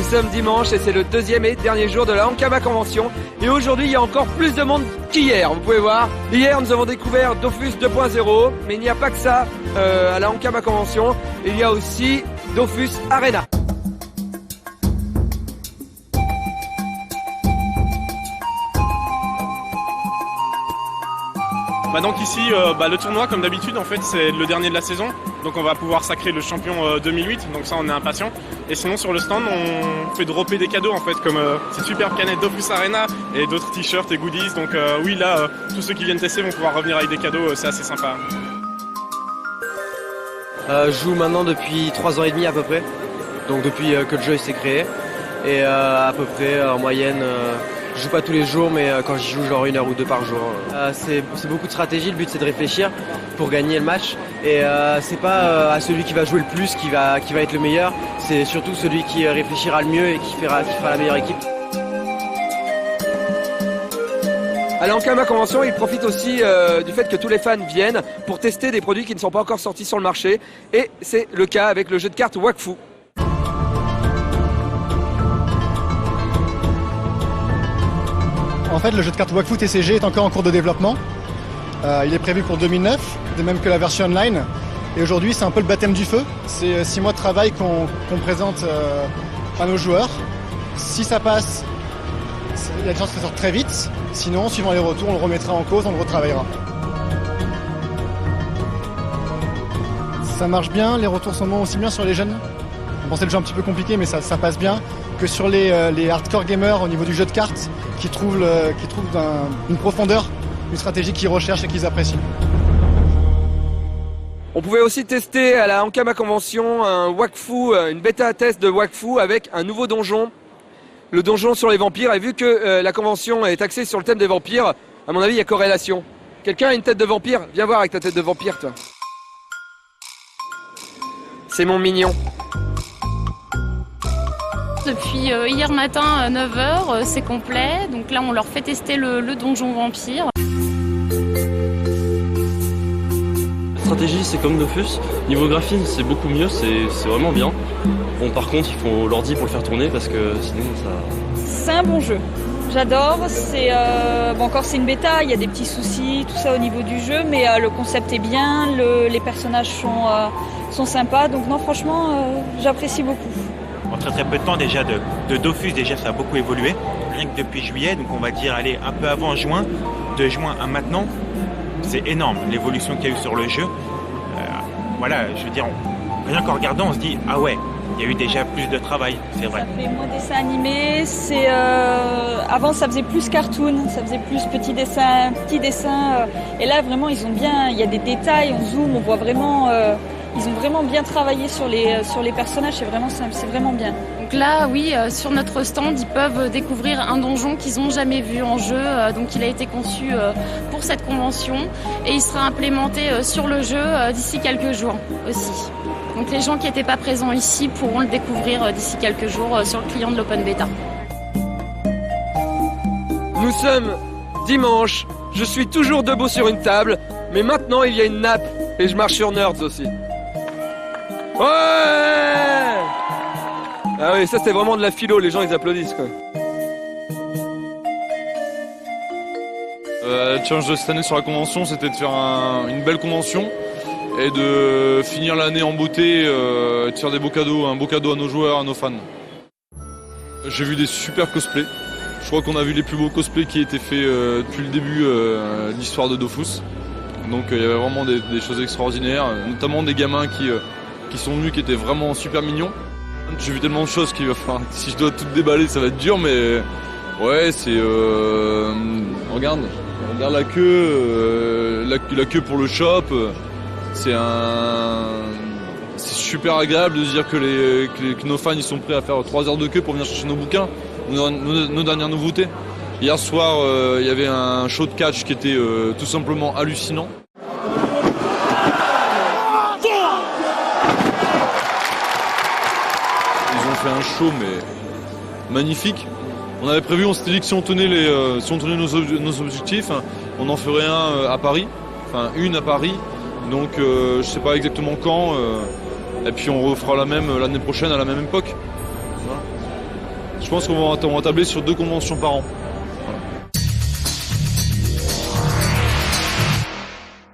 sommes dimanche et c'est le deuxième et dernier jour de la Ankama Convention. Et aujourd'hui, il y a encore plus de monde qu'hier, vous pouvez voir. Hier, nous avons découvert Dofus 2.0, mais il n'y a pas que ça à la Ankama Convention. Il y a aussi Dofus Arena. Donc ici, le tournoi, comme d'habitude, en fait, c'est le dernier de la saison. Donc on va pouvoir sacrer le champion 2008, donc ça on est impatient. Et sinon sur le stand, on fait dropper des cadeaux en fait, comme cette superbe canette Dofus Arena et d'autres t-shirts et goodies. Donc oui, là, tous ceux qui viennent tester vont pouvoir revenir avec des cadeaux, c'est assez sympa. Je joue maintenant depuis 3 ans et demi à peu près, donc depuis que le jeu s'est créé. Et à peu près en moyenne, je joue pas tous les jours, mais quand j'y joue genre 1 heure ou 2 par jour. C'est beaucoup de stratégie, le but c'est de réfléchir pour gagner le match. Et c'est pas à celui qui va jouer le plus qui va être le meilleur, c'est surtout celui qui réfléchira le mieux et qui fera la meilleure équipe. À l'Ankama Convention, il profite aussi du fait que tous les fans viennent pour tester des produits qui ne sont pas encore sortis sur le marché. Et c'est le cas avec le jeu de cartes Wakfu. En fait, le jeu de cartes Wakfu TCG est encore en cours de développement. Il est prévu pour 2009, de même que la version online. Et aujourd'hui, c'est un peu le baptême du feu. C'est 6 mois de travail qu'on présente à nos joueurs. Si ça passe, il y a des chances que ça sorte très vite. Sinon, suivant les retours, on le remettra en cause, on le retravaillera. Ça marche bien, les retours sont bons aussi bien sur les jeunes. On pensait le jeu un petit peu compliqué, mais ça passe bien. Que sur les hardcore gamers au niveau du jeu de cartes qui trouvent une profondeur, une stratégie qu'ils recherchent et qu'ils apprécient. On pouvait aussi tester à la Ankama Convention un Wakfu, une bêta test de Wakfu avec un nouveau donjon, le donjon sur les vampires. Et vu que la convention est axée sur le thème des vampires, à mon avis il y a corrélation. Quelqu'un a une tête de vampire? Viens voir avec ta tête de vampire toi. C'est mon mignon. Depuis hier matin à 9h, c'est complet. Donc là, on leur fait tester le donjon vampire. La stratégie, c'est comme Dofus. Niveau graphisme, c'est beaucoup mieux, c'est vraiment bien. Bon, par contre, il faut l'ordi pour le faire tourner parce que sinon, ça... C'est un bon jeu. J'adore. C'est encore c'est une bêta, il y a des petits soucis, tout ça au niveau du jeu, mais le concept est bien, les personnages sont sympas. Donc non, franchement, j'apprécie beaucoup. En très peu de temps déjà de Dofus, déjà ça a beaucoup évolué, rien que depuis juillet, donc on va dire aller un peu avant juin, de juin à maintenant, c'est énorme l'évolution qu'il y a eu sur le jeu. Voilà, je veux dire, rien qu'en regardant on se dit ah ouais, il y a eu déjà plus de travail, c'est vrai. Ça fait moins dessin animé, avant ça faisait plus cartoon, ça faisait plus petits dessins, et là vraiment ils ont bien, il y a des détails, on zoome, on voit vraiment... Ils ont vraiment bien travaillé sur les personnages, c'est vraiment bien. Donc là, oui, sur notre stand, ils peuvent découvrir un donjon qu'ils n'ont jamais vu en jeu. Donc il a été conçu pour cette convention et il sera implémenté sur le jeu d'ici quelques jours aussi. Donc les gens qui n'étaient pas présents ici pourront le découvrir d'ici quelques jours sur le client de l'Open Beta. Nous sommes dimanche, je suis toujours debout sur une table, mais maintenant il y a une nappe et je marche sur Nerds aussi. Ouais! Ah oui, ça c'est vraiment de la philo, les gens ils applaudissent quoi. Le challenge de cette année sur la convention, c'était de faire une belle convention et de finir l'année en beauté, et de faire des beaux cadeaux, un beau cadeau à nos joueurs, à nos fans. J'ai vu des super cosplays. Je crois qu'on a vu les plus beaux cosplays qui étaient faits depuis le début de l'histoire de Dofus. Donc il y avait vraiment des choses extraordinaires, notamment des gamins qui sont venus, qui étaient vraiment super mignons. J'ai vu tellement de choses si je dois tout déballer, ça va être dur, mais ouais, c'est regarde la queue, la queue pour le shop. C'est super agréable de se dire que nos fans ils sont prêts à faire 3 heures de queue pour venir chercher nos bouquins, nos dernières nouveautés. Hier soir, il y avait un show de catch qui était tout simplement hallucinant. Ils ont fait un show mais magnifique. On avait prévu, on s'était dit que si on tenait nos objectifs, on en ferait un à Paris, enfin une à Paris. Donc je sais pas exactement quand. Et puis on refera la même l'année prochaine à la même époque. Voilà. Je pense qu'on va tabler sur 2 conventions par an.